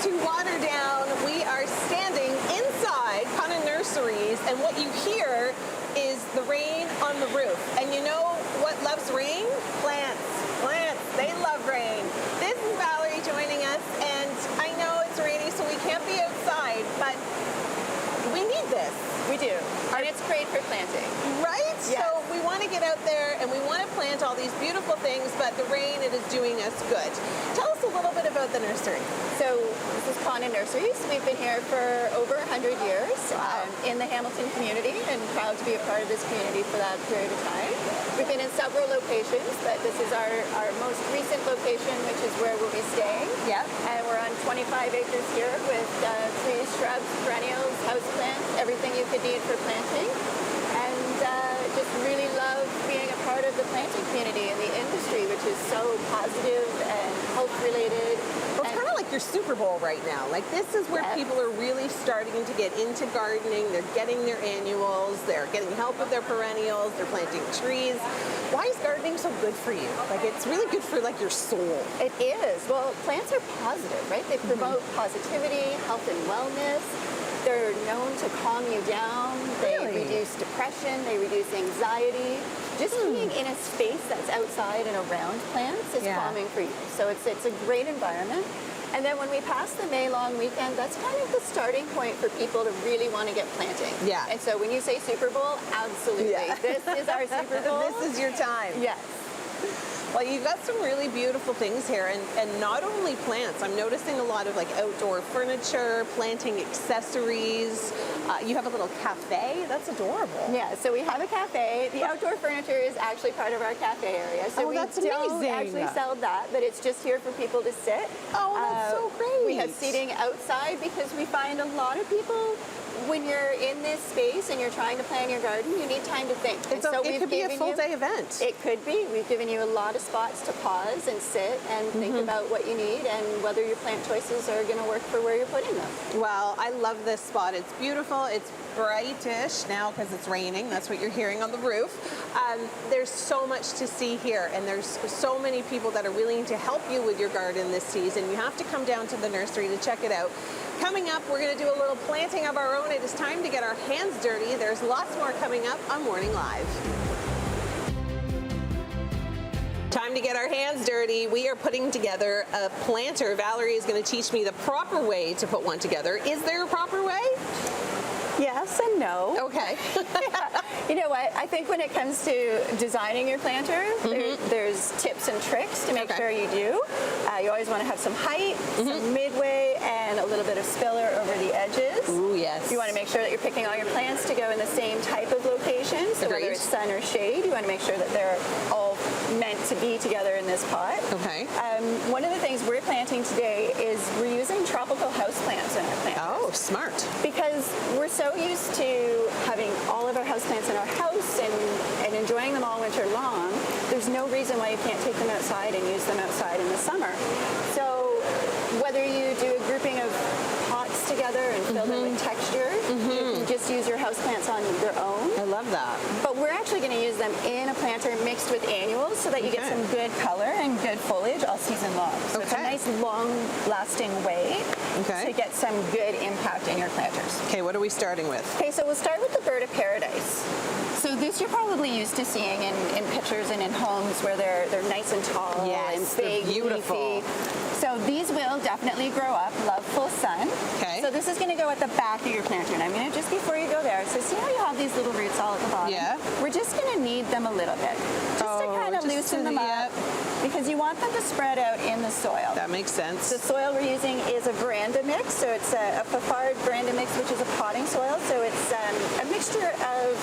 to Waterdown. We are standing inside Connon Nurseries, and what you hear is the rain on the roof. And you know what loves rain? Plants. Plants. They love rain. This is Valerie joining us, and I know it's rainy, so we can't be outside, but we need this. We do. And it's great for planting. Right? Yes. So we want to get out there and we want to plant all these beautiful things, but the rain, it is doing us good. Tell us a little bit about the nursery. So this is Connon Nurseries. We've been here for over 100 years in the Hamilton community, and proud to be a part of this community for that period of time. We've been in several locations, but this is our most recent location, which is where we'll be staying. Yep. And we're on 25 acres here with trees, shrubs, perennials, houseplants, everything you could need for planting. And just really love being a part of the planting community and the industry, which is so positive and health related. Well, it's kind of like your Super Bowl right now. Like, this is where people are really starting to get into gardening. They're getting their annuals. They're getting help with their perennials. They're planting trees. Why is gardening so good for you? Like, it's really good for, like, your soul. It is. Well, plants are positive, right? They promote positivity, health and wellness. They're known to calm you down. They reduce depression. They reduce anxiety. Just being in a space that's outside and around plants is calming for you. So it's a great environment. And then when we pass the May long weekend, that's kind of the starting point for people to really want to get planting. Yeah. And so when you say Super Bowl, absolutely. Yeah. This is our Super Bowl. This is your time. Yes. Well, you've got some really beautiful things here, and not only plants. I'm noticing a lot of like outdoor furniture, planting accessories. You have a little cafe. That's adorable. Yeah, so we have a cafe. The outdoor furniture is actually part of our cafe area. So that's we don't amazing. actually sell that, but it's just here for people to sit. Oh, that's so great. We have seating outside because we find a lot of people, when you're in this space and you're trying to plan your garden, you need time to think. It could be a full-day event. It could be. We've given you a lot of spots to pause and sit and think about what you need and whether your plant choices are going to work for where you're putting them. Well, I love this spot. It's beautiful. It's brightish now because it's raining. That's what you're hearing on the roof. There's so much to see here, and there's so many people that are willing to help you with your garden this season. You have to come down to the nursery to check it out. Coming up, we're going to do a little planting of our own. It is time to get our hands dirty. There's lots more coming up on Morning Live. Time to get our hands dirty. We are putting together a planter. Valerie is going to teach me the proper way to put one together. Is there a proper way? Yes and no. Okay. You know what? I think when it comes to designing your planter, there's tips and tricks to make sure you do. You always want to have some height, some midway, and a little bit of spiller over the edges. Ooh, yes. You want to make sure that you're picking all your plants to go in the same type of location. So whether it's sun or shade, you want to make sure that they're all meant to be together in this pot. Okay. One of the things we're planting today is we're using tropical houseplants in our planters. Oh, smart. Because we're so used to having all of our houseplants in our house and enjoying them all winter long, there's no reason why you can't take them outside and use them outside in the summer. So whether you do a grouping of pots together and fill them with texture, you can just use your houseplants on their own. I love that. But we're actually going to use them in a planter mixed with annuals so that you get some good color and good foliage all season long. So it's a nice long-lasting way to get some good impact in your planters. Okay, what are we starting with? Okay, so we'll start with the bird of paradise. So this you're probably used to seeing in pictures and in homes where they're nice and tall and big, beautiful. leafy. So these will definitely grow up, love full sun. Okay. So this is going to go at the back of your planter. And I'm going to, just before you go there, so see how you have these little roots all at the bottom? Yeah. We're just going to knead them a little bit. Just to kind of loosen them up. Because you want them to spread out in the soil. That makes sense. The soil we're using is a veranda mix. So it's a Fafard veranda mix, which is a potting soil. So it's a mixture of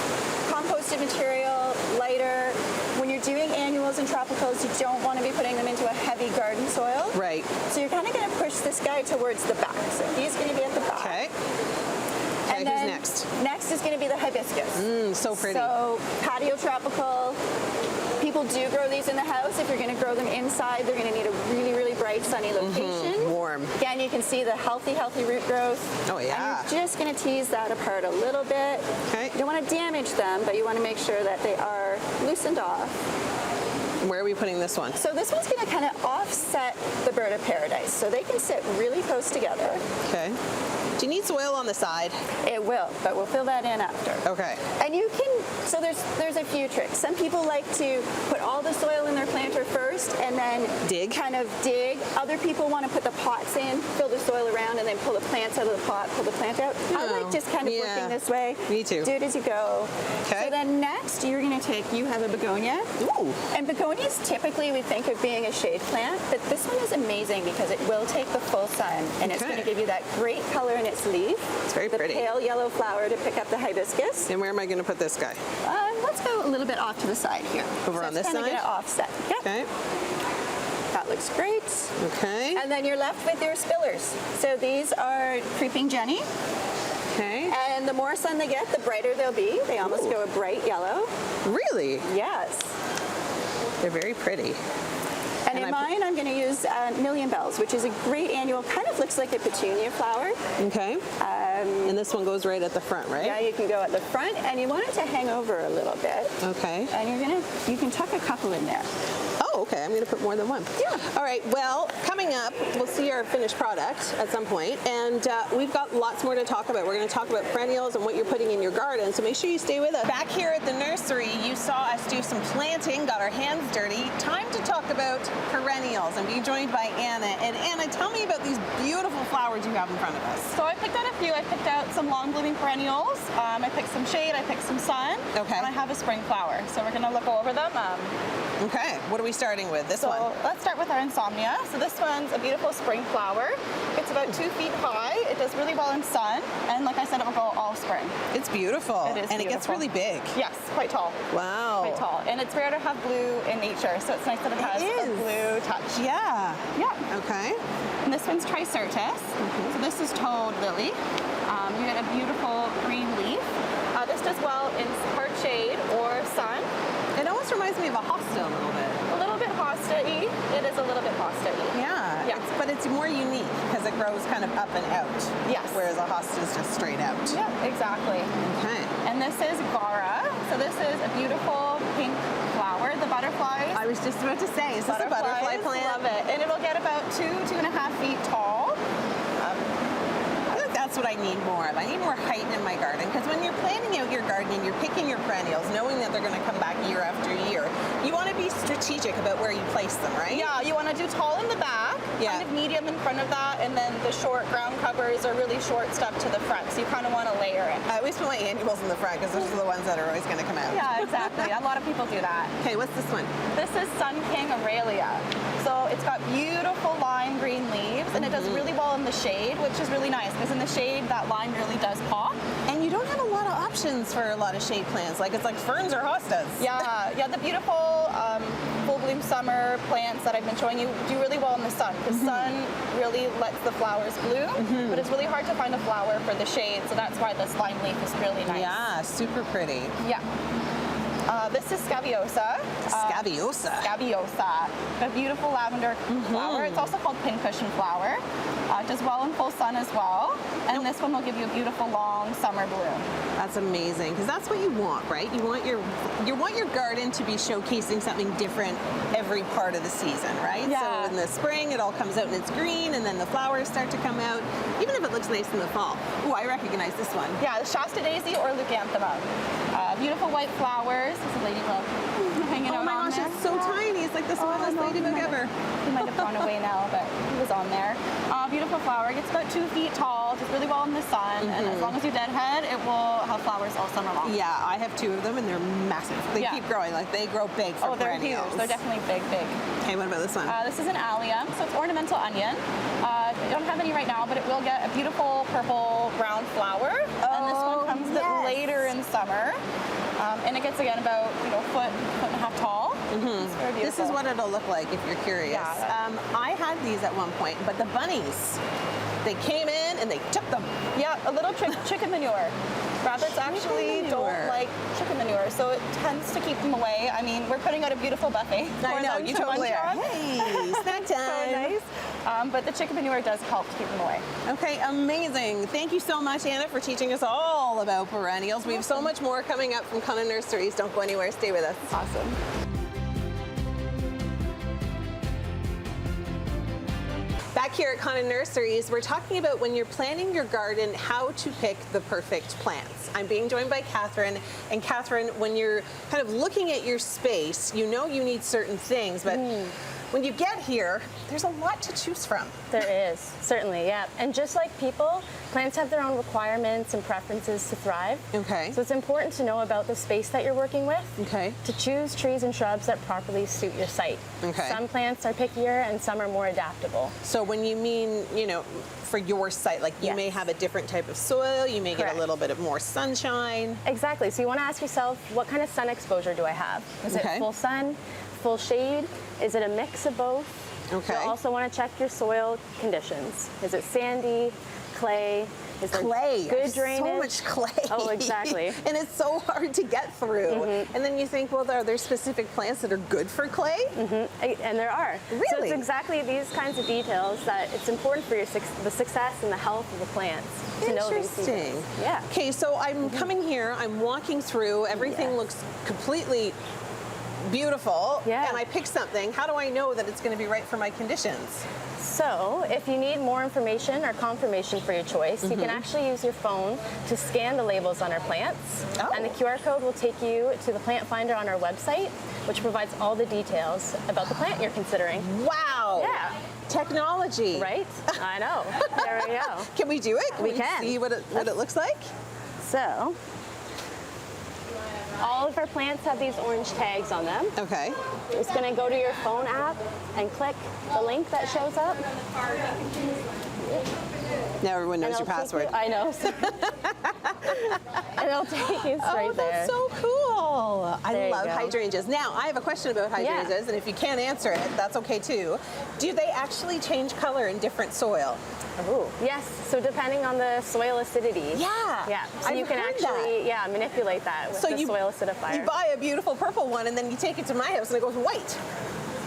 composted material, lighter. When you're doing annuals and tropicals, you don't want to be putting them into a heavy garden soil. Right. So you're kind of going to push this guy towards the back. So he's going to be at the back. Okay. And who's then next? Next is going to be the hibiscus. So pretty. So patio tropical. People do grow these in the house. If you're going to grow them inside, they're going to need a really, really bright, sunny location. Warm. Again, you can see the healthy root growth. Oh, yeah. And you're just going to tease that apart a little bit. Okay. You don't want to damage them, but you want to make sure that they are loosened off. Where are we putting this one? So this one's going to kind of offset the bird of paradise, so they can sit really close together. Okay. Do you need soil on the side? It will, but we'll fill that in after. Okay. And you can, so there's a few tricks. Some people like to put all the soil in their planter first and then kind of dig. Other people want to put the pots in, fill the soil around, and then pull the plants out of the pot, pull the plant out. I like just kind of working this way. Me too. Do it as you go. Okay. So then next, you're going to take, you have a begonia. Ooh. And begonias typically we think of being a shade plant, but this one is amazing because it will take the full sun, and it's going to give you that great color in its leaf. It's very pretty. The pale yellow flower to pick up the hibiscus. And where am I going to put this guy? Let's go a little bit off to the side here. Over on this side? It's kind of going to offset. Yep. Okay. That looks great. Okay. And then you're left with your spillers. So these are creeping Jenny. Okay. And the more sun they get, the brighter they'll be. They almost go a bright yellow. Really? Yes. They're very pretty. And in mine, I'm going to use Million Bells, which is a great annual, kind of looks like a petunia flower. Okay. And this one goes right at the front, right? Yeah, you can go at the front, and you want it to hang over a little bit. Okay. And you can tuck a couple in there. Oh, okay. I'm going to put more than one. Yeah. All right. Well, coming up, we'll see our finished product at some point, and we've got lots more to talk about. We're going to talk about perennials and what you're putting in your garden, so make sure you stay with us. Back here at the nursery, you saw us do some planting, got our hands dirty. Time to talk about perennials. I'm being joined by Anna. And Anna, tell me about these beautiful flowers you have in front of us. So I picked out a few. I picked out some long blooming perennials. I picked some shade. I picked some sun. Okay. And I have a spring flower. So we're going to look over them. Okay. What are we starting with? This one? Let's start with our insomnia. So this one's a beautiful spring flower. It's about 2 feet high. It does really well in sun. And like I said, it will go all spring. It's beautiful. It is And it gets really big. Yes, quite tall. Wow. Quite tall. And it's rare to have blue in nature. So it's nice that it has a blue touch. Yeah. Yeah. Okay. And this one's Tricertus. So this is toad lily. You get a beautiful green leaf. This does well in part shade or sun. It almost reminds me of a hosta a little bit. A little bit hosta-y. It is a little bit hosta-y. Yeah. But it's more unique because it grows kind of up and out. Yes. Whereas a hosta is just straight out. Yep, exactly. Okay. And this is Gara. So this is a beautiful pink flower. The butterflies. I was just about to say, is this a butterfly plant? Love it. And it'll get about 2.5 feet tall. I think that's what I need more of. I need more height in my garden because when you're planning out your garden and you're picking your perennials, knowing that they're going to come back year after year, you want to be strategic about where you place them, right? Yeah, you want to do tall in the back, kind of medium in front of that, and then the short ground covers or really short stuff to the front. So you kind of want to layer it. I always put my annuals in the front because those are the ones that are always going to come out. Yeah, exactly. A lot of people do that. Okay, what's this one? This is Sun King Aurelia. So it's got beautiful lime green leaves, and it does really well in the shade, which is really nice because in the shade that lime really does pop. And you don't have a lot of options for a lot of shade plants. Like it's like ferns or hostas. Yeah, the beautiful full bloom summer plants that I've been showing you do really well in the sun because sun really lets the flowers bloom, but it's really hard to find a flower for the shade, so that's why this lime leaf is really nice. Yeah, super pretty. Yeah. This is Scabiosa. Scabiosa. A beautiful lavender flower. It's also called pincushion flower. It does well in full sun as well. And this one will give you a beautiful long summer bloom. That's amazing because that's what you want, right? You want your garden to be showcasing something different every part of the season, right? Yeah. So in the spring, it all comes out and it's green, and then the flowers start to come out, even if it looks nice in the fall. Oh, I recognize this one. Yeah, the Shasta daisy or leucanthemum. Beautiful white flowers. This is a ladybug hanging out on there. Oh my gosh, it's so tiny. It's like the smallest ladybug ever. He might have gone away now, but he was on there. Beautiful flower. Gets about 2 feet tall. Does really well in the sun. And as long as you deadhead, it will have flowers all summer long. Yeah, I have 2 of them, and they're massive. They keep growing. Like they grow big for they're perennials. huge. They're definitely big. Okay, what about this one? This is an allium, so it's ornamental onion. I don't have any right now, but it will get a beautiful purple brown flower. And this one comes later in summer. And it gets again about foot and a half tall. It's very beautiful. This is what it'll look like if you're curious. Yeah. I had these at one point, but the bunnies, they came in and they took them. Yeah, a little chicken manure. Rabbits actually don't like chicken manure, so it tends to keep them away. I mean, we're putting out a beautiful buffet. I know, you totally are. Hey, snack time. So nice. But the chicken manure does help to keep them away. Okay, amazing. Thank you so much, Anna, for teaching us all about perennials. We have so much more coming up from Connon Nurseries. Don't go anywhere. Stay with us. Awesome. Back here at Connon Nurseries, we're talking about when you're planning your garden, how to pick the perfect plants. I'm being joined by Catherine. And Catherine, when you're kind of looking at your space, you know you need certain things, but when you get here, there's a lot to choose from. There is, certainly, yeah. And just like people, plants have their own requirements and preferences to thrive. Okay. So it's important to know about the space that you're working with. Okay. To choose trees and shrubs that properly suit your site. Okay. Some plants are pickier and some are more adaptable. So when you mean, you know, for your site, like you Yes. may have a different type of soil, you may get Correct. a little bit of more sunshine. Exactly. So you want to ask yourself, what kind of sun exposure do I have? Is Okay. it full sun, full shade? Is it a mix of both? Okay. You'll also want to check your soil conditions. Is it sandy, clay? Is there Clay. good There's drainage? so much clay. Oh, exactly. And it's so hard to get through. And then you think, well, are there specific plants that are good for clay? And there are. So Really? it's exactly these kinds of details that it's important for your the success and the health of the plants to know these Interesting. details. Yeah. Okay, so I'm coming here, I'm walking through, everything Yes. looks completely beautiful. Yeah. And I pick something. How do I know that it's going to be right for my conditions? So if you need more information or confirmation for your choice, you can actually use your phone to scan the labels on our plants. Oh. And the QR code will take you to the plant finder on our website, which provides all the details about the plant you're considering. Wow. Yeah. Technology. Right? I know. There we go. Can we do it? We can. See what it looks like? So all of our plants have these orange tags on them. Okay. You're just going to go to your phone app and click the link that shows up. Now everyone knows and your it'll take password. you- I know. And it'll take you straight Oh, there. that's so cool. I There you love go. hydrangeas. Now, I have a question about hydrangeas, and if you can't answer it, that's okay too. Do they actually change color in different soil? Ooh. Yes, so depending on the soil acidity. Yeah. Yeah, so I've you can heard actually manipulate that with the soil acidifier. You buy a beautiful purple one, and then you take it to my house, and it goes white.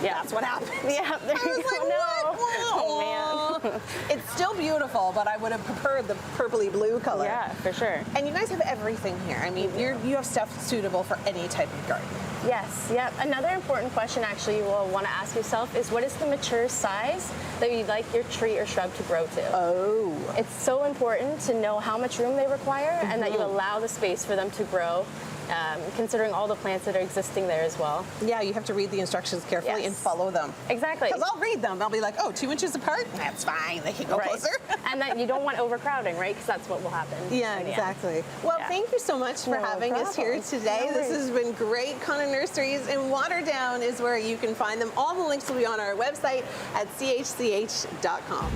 Yeah. That's what happens. Yeah, there I you was go. like, No. what? Oh, man. It's still beautiful, but I would have preferred the purpley blue color. Yeah, for sure. And you guys have everything here. I mean, you have stuff suitable for any type of garden. Yes, yeah. Another important question actually you will want to ask yourself is what is the mature size that you'd like your tree or shrub to grow to? Oh. It's so important to know how much room they require and that you allow the space for them to grow, considering all the plants that are existing there as well. Yeah, you have to read the instructions carefully Yes. and follow them. Exactly. Because I'll read them. I'll be like, oh, 2 inches apart? That's fine. They can go Right. closer. And that you don't want overcrowding, right? Because that's what will happen. Yeah, in the end. exactly. Well, Yeah. thank you so much for No having us here problem. today. No This worries. has been great. Connon Nurseries in Waterdown is where you can find them. All the links will be on our website at chch.com.